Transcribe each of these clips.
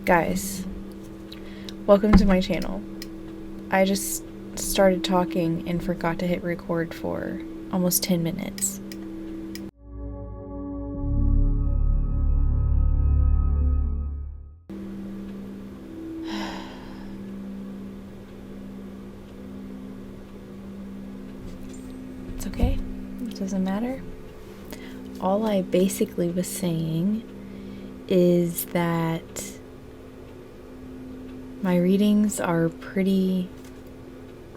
Guys, welcome to my channel. I just started talking and forgot to hit record for almost 10 minutes. It's okay. It doesn't matter. All I basically was saying is that my readings are pretty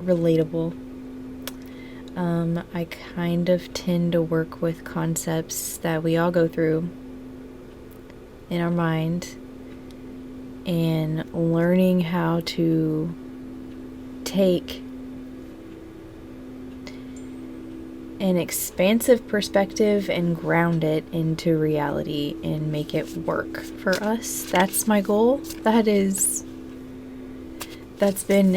relatable. I kind of tend to work with concepts that we all go through in our mind, and learning how to take an expansive perspective and ground it into reality and make it work for us. That's my goal. That's been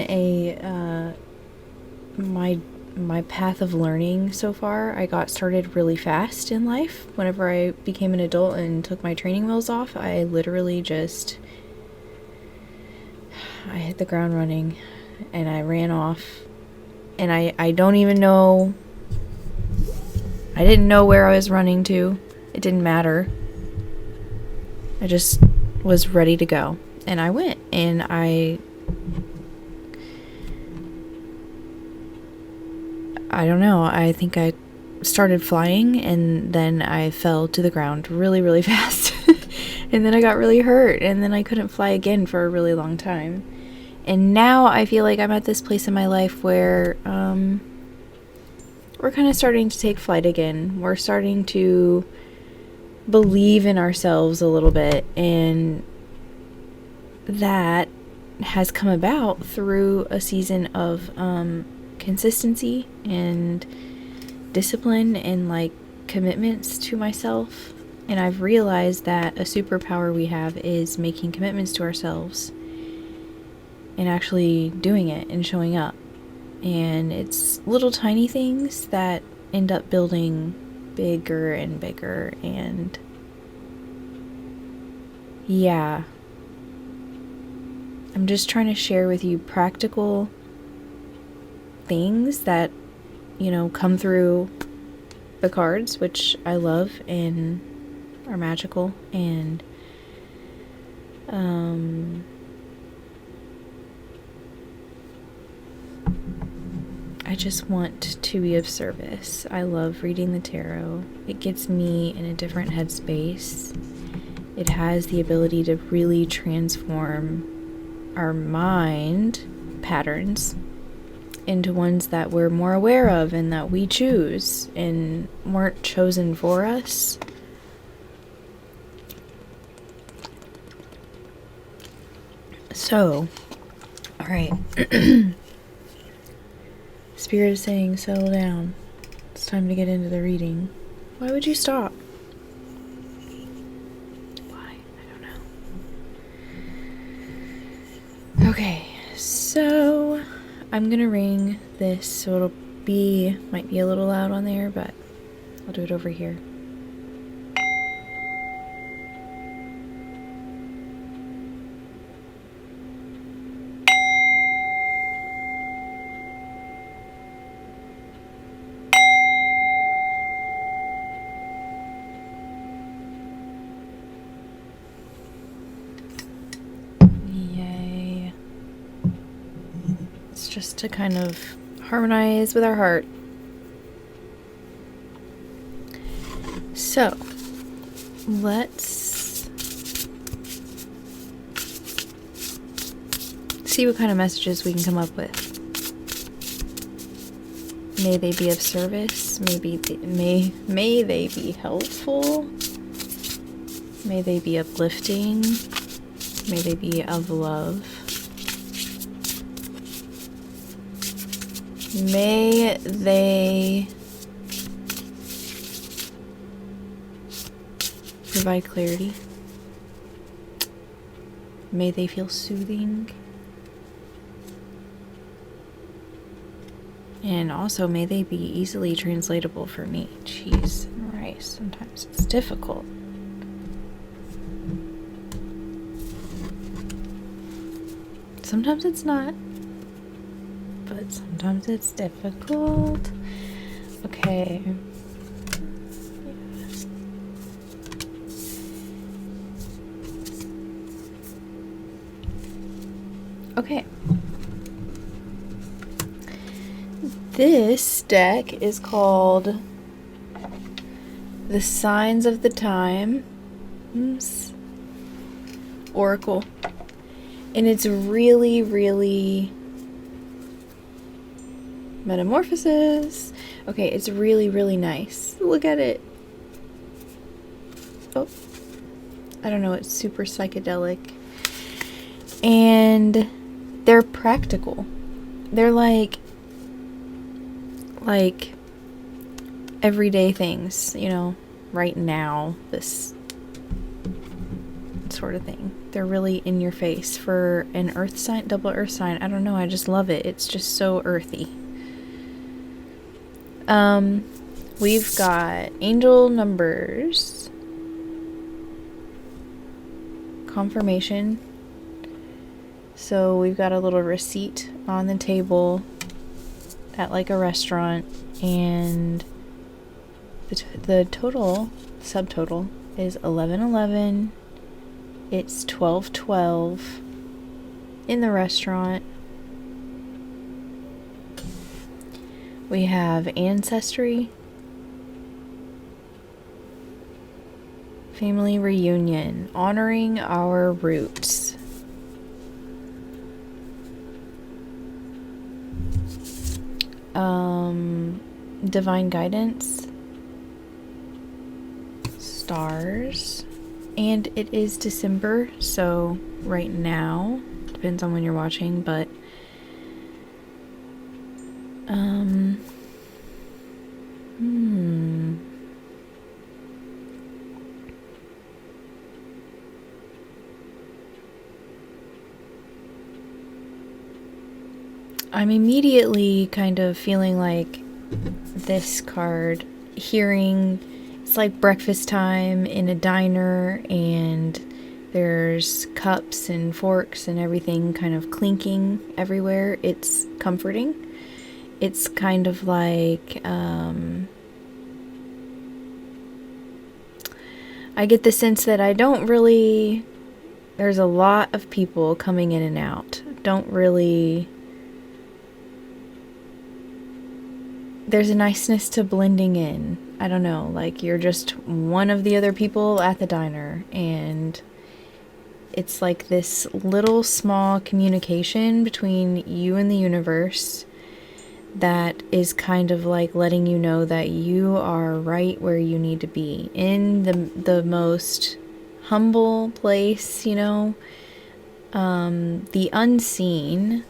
my path of learning so far. I got started really fast in life. Whenever I became an adult and took my training wheels off, I literally I hit the ground running and I ran off, and I don't even know, I didn't know where I was running to. It didn't matter. I just was ready to go. And I went, and I don't know. I think I started flying, and then I fell to the ground really, really fast. And then I got really hurt, and then I couldn't fly again for a really long time. And now I feel like I'm at this place in my life where we're kind of starting to take flight again. We're starting to believe in ourselves a little bit, and that has come about through a season of consistency and discipline and like commitments to myself. And I've realized that a superpower we have is making commitments to ourselves and actually doing it and showing up. And it's little tiny things that end up building bigger and bigger. And yeah, I'm just trying to share with you practical things that, come through the cards, which I love and are magical. And I just want to be of service. I love reading the tarot. It gets me in a different headspace. It has the ability to really transform our mind patterns into ones that we're more aware of and that we choose and weren't chosen for us. So, alright. Spirit is saying, settle down. It's time to get into the reading. Why would you stop? Why? I don't know. Okay, so I'm gonna ring this, so it'll might be a little loud on there, but I'll do it over here. Just to kind of harmonize with our heart. So, let's see what kind of messages we can come up with. May they be of service. May they be helpful. May they be uplifting. May they be of love. May they provide clarity. May they feel soothing. And also, may they be easily translatable for me. Cheese and rice. Sometimes it's difficult. Sometimes it's not, but sometimes it's difficult. Okay. Okay. This deck is called The Signs of the Times Oracle. And it's really, really Metamorphosis. Okay, it's really, really nice. Look at it. Oh, I don't know, it's super psychedelic. And they're practical. They're like everyday things, you know, right now, this sort of thing. They're really in your face for an earth sign, double earth sign. I don't know, I just love it. It's just so earthy. We've got angel numbers, confirmation. So we've got a little receipt on the table at like a restaurant, and the total, subtotal, is 1111. It's 1212 in the restaurant. We have ancestry, family reunion, honoring our roots. Divine guidance, stars, and it is December, so right now, depends on when you're watching, but I'm immediately kind of feeling like this card, hearing it's like breakfast time in a diner, and there's cups and forks and everything kind of clinking everywhere. It's comforting. It's kind of like, I get the sense that there's a lot of people coming in and out. There's a niceness to blending in. I don't know, like you're just one of the other people at the diner, and it's like this little small communication between you and the universe that is kind of like letting you know that you are right where you need to be, in the most humble place, you know. The unseen,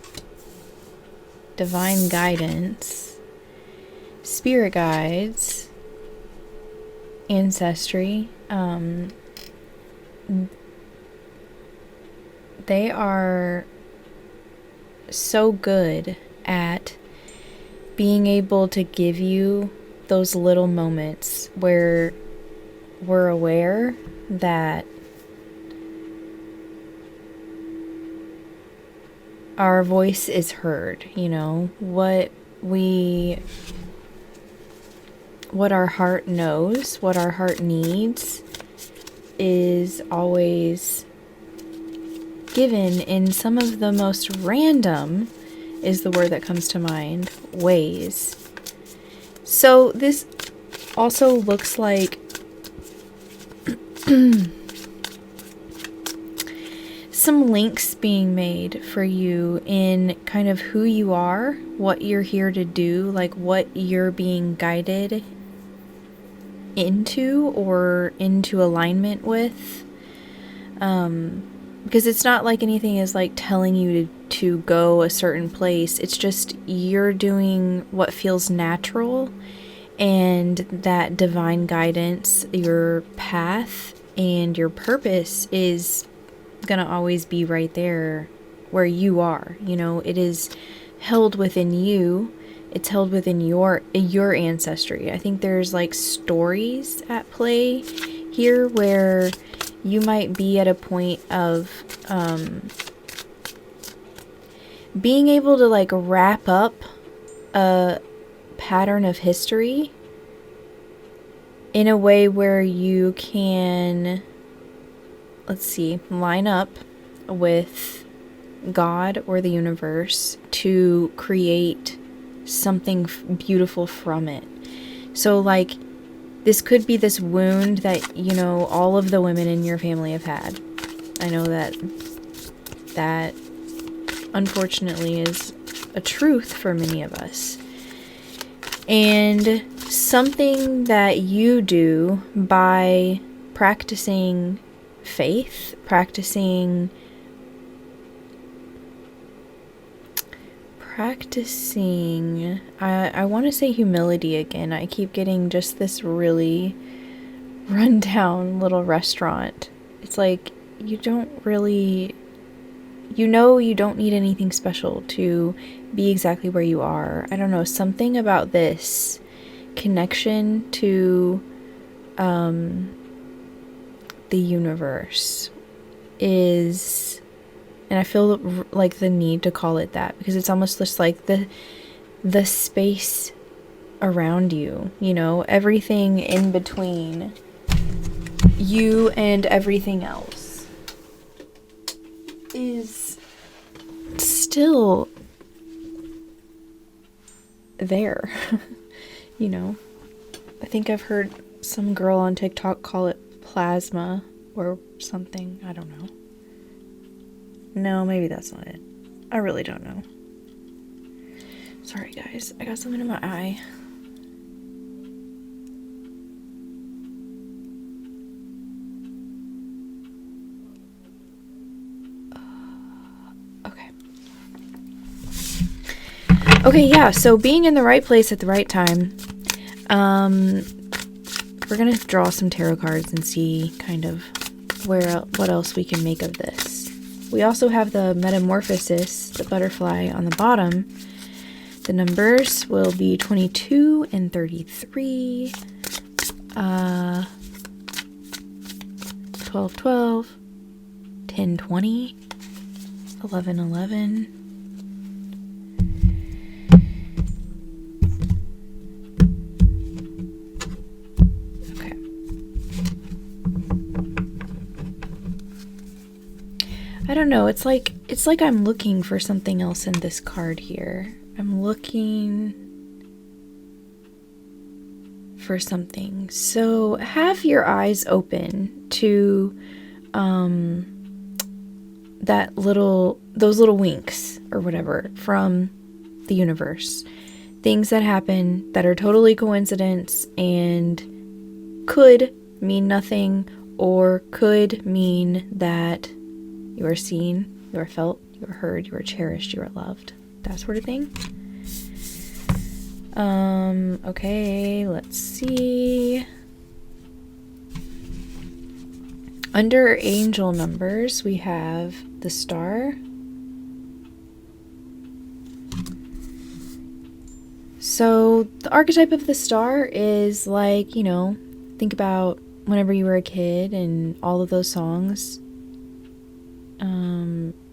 divine guidance, spirit guides, ancestry, they are so good at being able to give you those little moments where we're aware that our voice is heard, you know, what our heart knows, what our heart needs is always given in some of the most random, is the word that comes to mind, ways. So this also looks like some links being made for you in kind of who you are, what you're here to do, like what you're being guided into or into alignment with. Because it's not like anything is like telling you to go a certain place. It's just you're doing what feels natural, and that divine guidance, your path and your purpose is gonna always be right there where you are. You know, it is held within you. It's held within your ancestry. I think there's like stories at play here where you might be at a point of being able to like wrap up a pattern of history in a way where you can, let's see, line up with God or the universe to create something beautiful from it. So like, this could be this wound that, you know, all of the women in your family have had. I know that unfortunately is a truth for many of us. And something that you do by practicing faith, I want to say humility again. I keep getting just this really rundown little restaurant. It's like, you don't really, you don't need anything special to be exactly where you are. I don't know, something about this connection to the universe is, and I feel like the need to call it that, because it's almost just like the space around you, you know, everything in between you and everything else is still there. You know, I think I've heard some girl on TikTok call it plasma or something. I don't know. No, maybe that's not it. I really don't know. Sorry guys, I got something in my eye. Okay, yeah, so being in the right place at the right time. We're gonna draw some tarot cards and see kind of what else we can make of this. We also have the Metamorphosis, the butterfly on the bottom. The numbers will be 22 and 33, 12, 12, 10, 20, 11, 11. I don't know, it's like I'm looking for something else in this card here. I'm looking for something. So have your eyes open to those little winks or whatever from the universe. Things that happen that are totally coincidence and could mean nothing, or could mean that you are seen, you are felt, you are heard, you are cherished, you are loved. That sort of thing. Okay, let's see. Under angel numbers, we have the star. So the archetype of the star is like, you know, think about whenever you were a kid and all of those songs.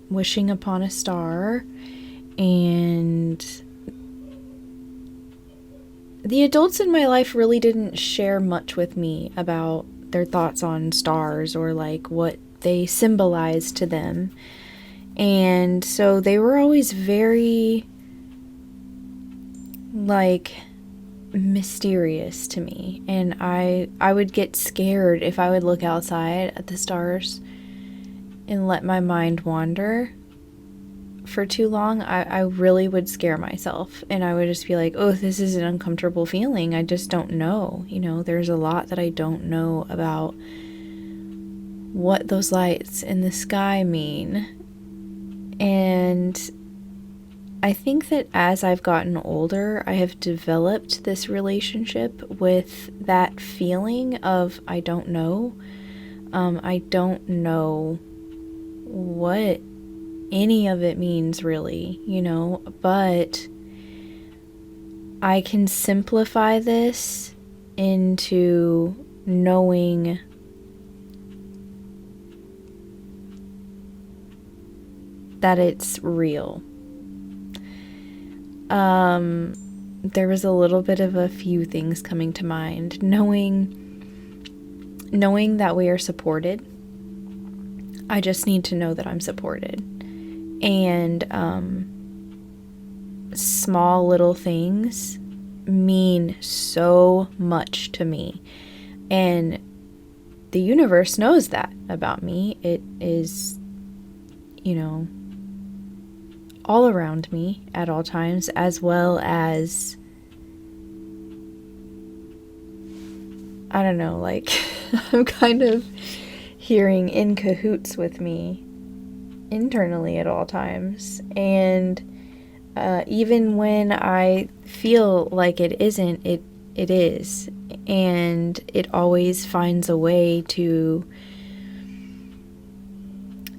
Wishing upon a star, and the adults in my life really didn't share much with me about their thoughts on stars or like what they symbolize to them. And so they were always very like mysterious to me, and I would get scared if I would look outside at the stars and let my mind wander for too long. I really would scare myself, and I would just be like, oh, this is an uncomfortable feeling. I just don't know. You know, there's a lot that I don't know about what those lights in the sky mean. And I think that as I've gotten older, I have developed this relationship with that feeling of I don't know. I don't know what any of it means really, you know, but I can simplify this into knowing that it's real. there was a little bit of a few things coming to mind. Knowing that we are supported. I just need to know that I'm supported. And small little things mean so much to me. And the universe knows that about me. It is, all around me at all times, as well as, I don't know, like, I'm kind of hearing in cahoots with me internally at all times. And even when I feel like it isn't, it is. And it always finds a way to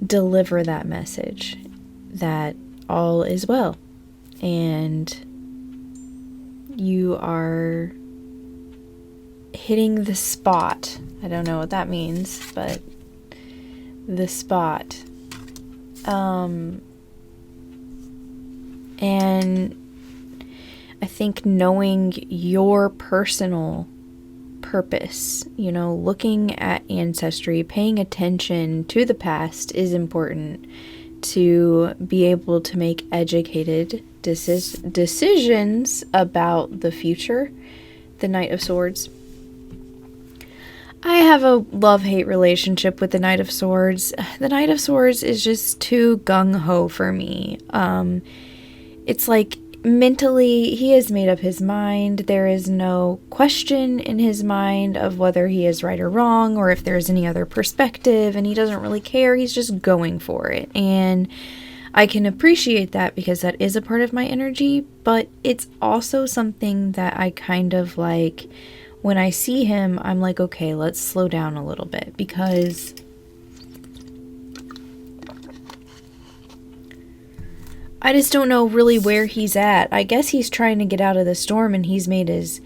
deliver that message that all is well. And you are hitting the spot. I don't know what that means, but the spot. And I think knowing your personal purpose, looking at ancestry, paying attention to the past is important to be able to make educated decisions about the future. The Knight of Swords. I have a love-hate relationship with the Knight of Swords. The Knight of Swords is just too gung-ho for me. It's like mentally he has made up his mind. There is no question in his mind of whether he is right or wrong, or if there's any other perspective, and he doesn't really care. He's just going for it. And I can appreciate that because that is a part of my energy, but it's also something that I kind of like. When I see him, I'm like, okay, let's slow down a little bit, because I just don't know really where he's at. I guess he's trying to get out of the storm, and he's made his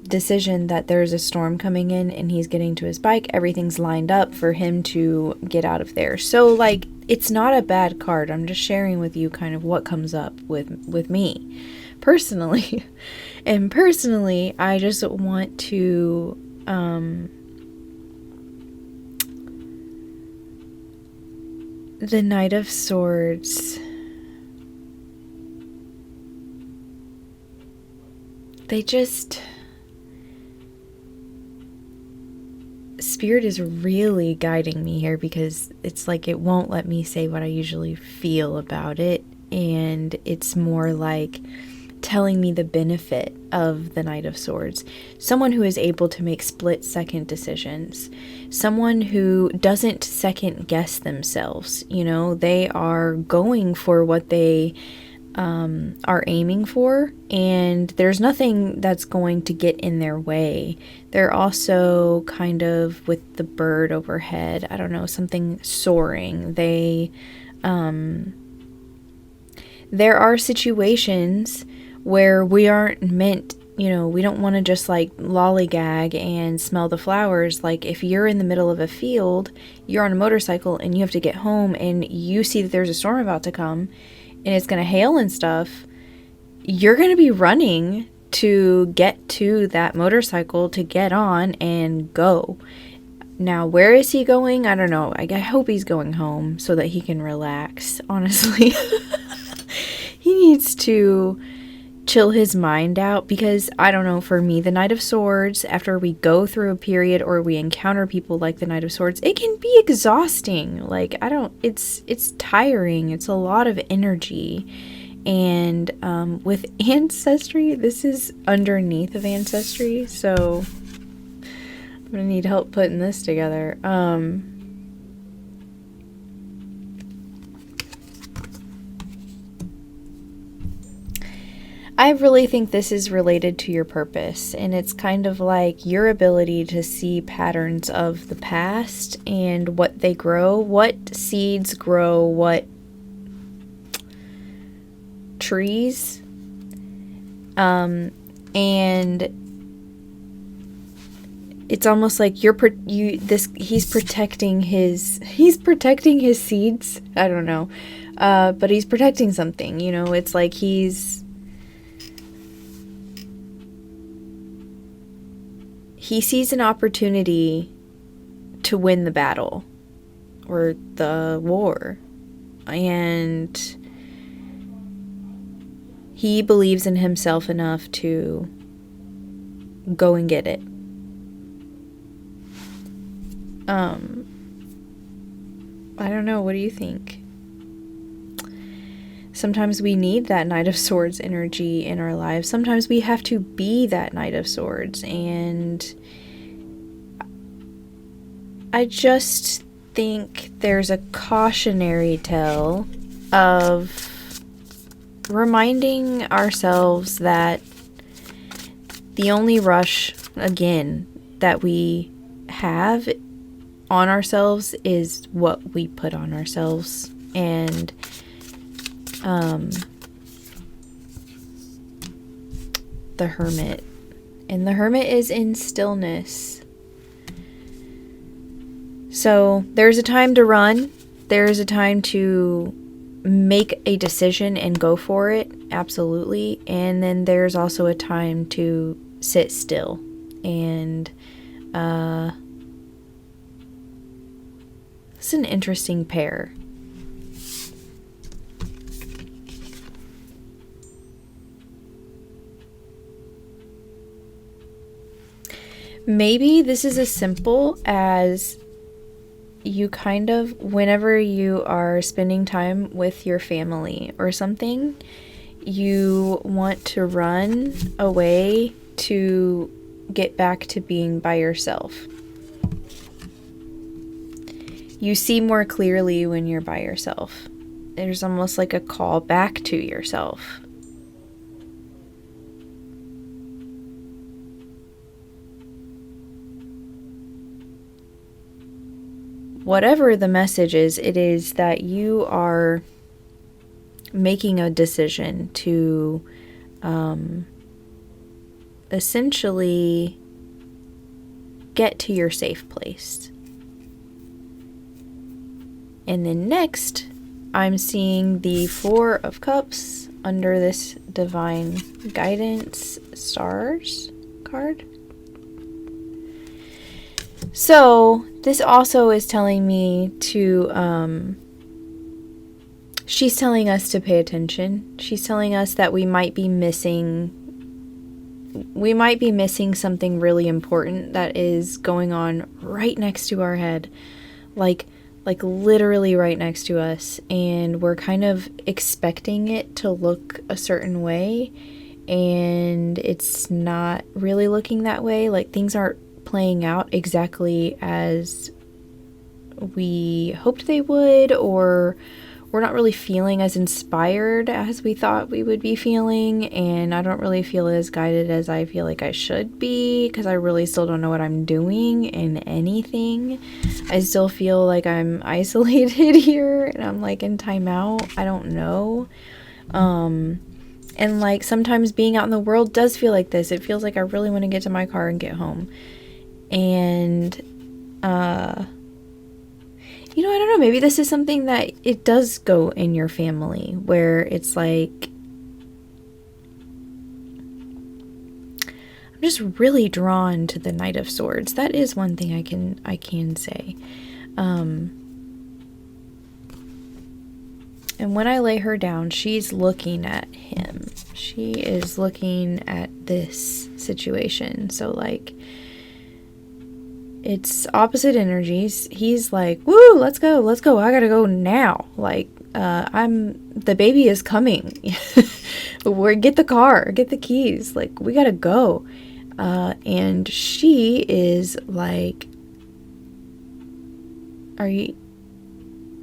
decision that there's a storm coming in, and he's getting to his bike. Everything's lined up for him to get out of there. So, like, it's not a bad card. I'm just sharing with you kind of what comes up with me personally. And personally, I just want to the Knight of Swords, Spirit is really guiding me here, because it's like it won't let me say what I usually feel about it, and it's more like telling me the benefit of the Knight of Swords. Someone who is able to make split-second decisions. Someone who doesn't second-guess themselves. They are going for what they are aiming for, and there's nothing that's going to get in their way. They're also kind of with the bird overhead. I don't know, something soaring. There are situations where we aren't meant, we don't want to just like lollygag and smell the flowers. Like if you're in the middle of a field, you're on a motorcycle and you have to get home and you see that there's a storm about to come and it's going to hail and stuff, you're going to be running to get to that motorcycle to get on and go. Now, where is he going? I don't know. I hope he's going home so that he can relax, honestly. He needs to chill his mind out, because I don't know, for me, the Knight of Swords, after we go through a period or we encounter people like the Knight of Swords, it can be exhausting. Like, it's tiring. It's a lot of energy. And with Ancestry, this is underneath of Ancestry, so I'm gonna need help putting this together. I really think this is related to your purpose, and it's kind of like your ability to see patterns of the past and what they grow, what seeds grow, what trees, and it's almost like he's protecting his seeds. I don't know. But he's protecting something, you know, it's like he sees an opportunity to win the battle or the war, and he believes in himself enough to go and get it. I don't know, what do you think? Sometimes we need that Knight of Swords energy in our lives. Sometimes we have to be that Knight of Swords, and I just think there's a cautionary tale of reminding ourselves that the only rush, again, that we have on ourselves is what we put on ourselves. And the Hermit. And the Hermit is in stillness. So there's a time to run. There's a time to make a decision and go for it. Absolutely. And then there's also a time to sit still. And it's an interesting pair. Maybe this is as simple as you kind of, whenever you are spending time with your family or something, you want to run away to get back to being by yourself. You see more clearly when you're by yourself. There's almost like a call back to yourself. Whatever the message is, it is that you are making a decision to essentially get to your safe place. And then next, I'm seeing the Four of Cups under this Divine Guidance Stars card. So this also is telling me to, she's telling us to pay attention. She's telling us that we might be missing something really important that is going on right next to our head. Like literally right next to us, and we're kind of expecting it to look a certain way, and it's not really looking that way. Like, things aren't playing out exactly as we hoped they would, or we're not really feeling as inspired as we thought we would be feeling, and I don't really feel as guided as I feel like I should be, because I really still don't know what I'm doing in anything. I still feel like I'm isolated here, and I'm like in timeout. I don't know. And like sometimes being out in the world does feel like this. It feels like I really want to get to my car and get home. And you know, I don't know, maybe this is something that it does go in your family, where it's like, I'm just really drawn to the Knight of Swords. That is one thing I can say. And when I lay her down, she's looking at him. She is looking at this situation. So like, it's opposite energies. He's like, woo, let's go. I gotta go now. Like, the baby is coming. Get the car, get the keys. Like, we gotta go. And she is like, are you,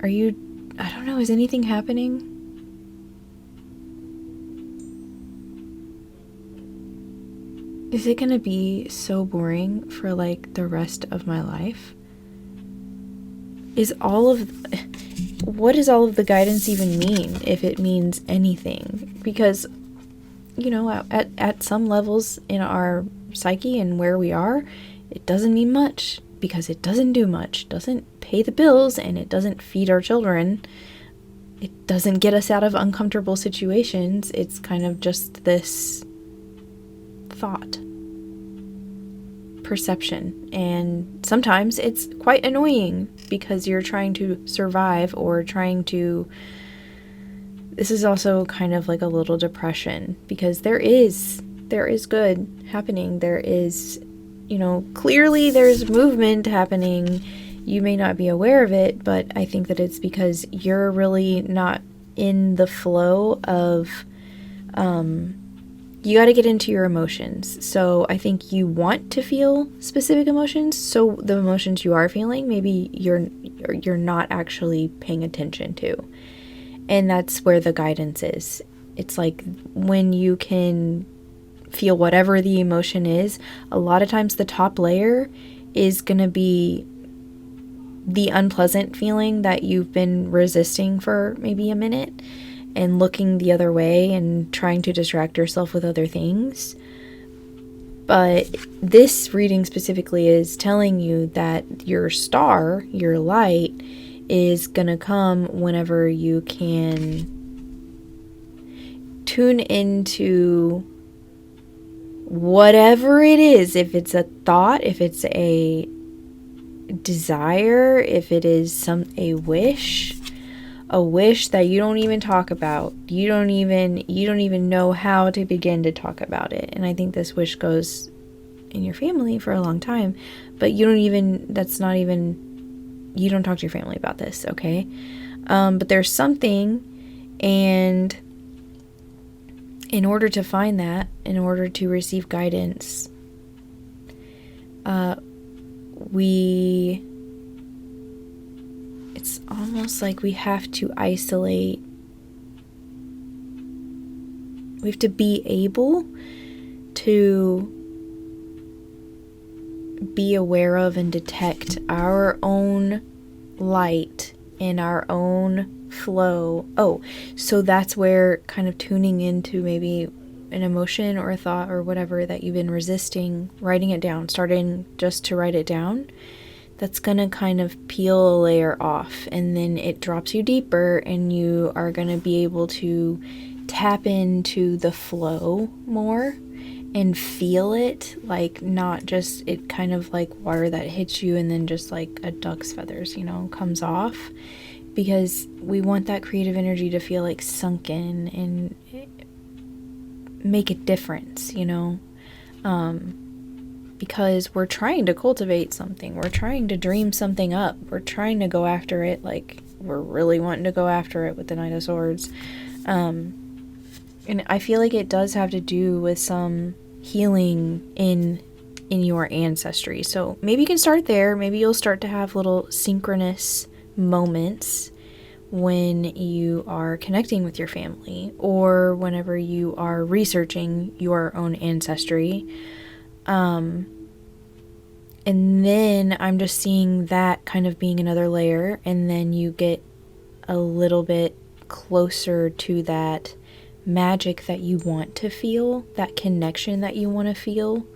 I don't know, is anything happening? Is it gonna be so boring for like the rest of my life? What does all of the guidance even mean, if it means anything? Because, you know, at some levels in our psyche and where we are, it doesn't mean much, because it doesn't do much. It doesn't pay the bills, and it doesn't feed our children. it doesn't get us out of uncomfortable situations. It's kind of just this thought, perception, and sometimes it's quite annoying because you're trying to survive or trying to. This is also kind of like a little depression because there is good happening. There is, clearly there's movement happening. You may not be aware of it, but I think that it's because you're really not in the flow of, you got to get into your emotions. So I think you want to feel specific emotions. So the emotions you are feeling, maybe you're not actually paying attention to. And that's where the guidance is. It's like when you can feel whatever the emotion is, a lot of times the top layer is going to be the unpleasant feeling that you've been resisting for maybe a minute and looking the other way and trying to distract yourself with other things. But this reading specifically is telling you that your star, your light, is gonna come whenever you can tune into whatever it is. If it's a thought, if it's a desire, if it is a wish that you don't even talk about. You don't even know how to begin to talk about it. And I think this wish goes in your family for a long time, but you don't talk to your family about this, okay? But there's something, and in order to find that, in order to receive guidance, it's almost like we have to isolate. We have to be able to be aware of and detect our own light in our own flow. So that's where kind of tuning into maybe an emotion or a thought or whatever that you've been resisting, writing it down, starting just to write it down, that's gonna kind of peel a layer off, and then it drops you deeper, and you are gonna be able to tap into the flow more and feel it, like not just it kind of like water that hits you and then just like a duck's feathers, comes off, because we want that creative energy to feel like sunken and make a difference, because we're trying to cultivate something, we're trying to dream something up, we're trying to go after it, like we're really wanting to go after it with the Knight of Swords. And I feel like it does have to do with some healing in your ancestry. So maybe you can start there. Maybe you'll start to have little synchronous moments when you are connecting with your family or whenever you are researching your own ancestry. And then I'm just seeing that kind of being another layer, and then you get a little bit closer to that magic that you want to feel, that connection that you want to feel,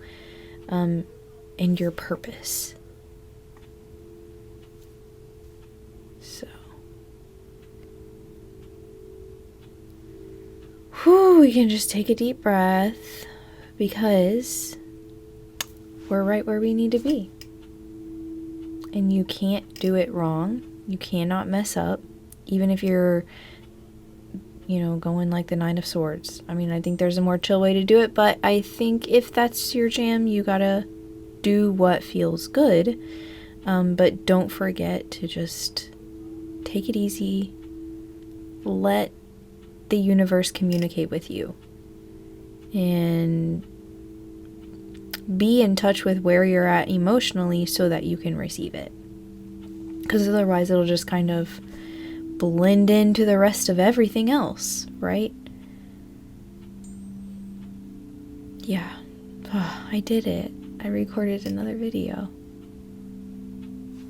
and your purpose. So, we can just take a deep breath, because we're right where we need to be. And you can't do it wrong. You cannot mess up, even if you're going like the Nine of Swords. I mean, I think there's a more chill way to do it, but I think if that's your jam, you gotta do what feels good. But don't forget to just take it easy. Let the universe communicate with you. And be in touch with where you're at emotionally so that you can receive it. Because otherwise it'll just kind of blend into the rest of everything else, right? Yeah. I did it. I recorded another video.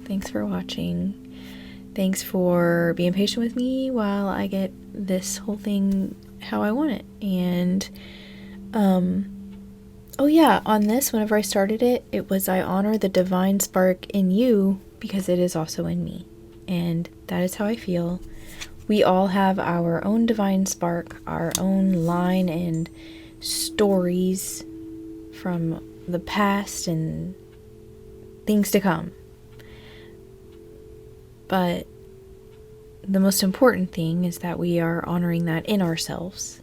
Thanks for watching. Thanks for being patient with me while I get this whole thing how I want it. And, on this, whenever I started it, it was I honor the divine spark in you because it is also in me. And that is how I feel We all have our own divine spark, our own line and stories from the past and things to come. But the most important thing is that we are honoring that in ourselves,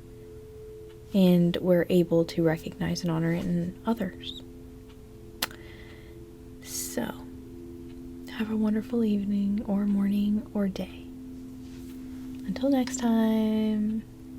and we're able to recognize and honor it in others. So, have a wonderful evening or morning or day. Until next time.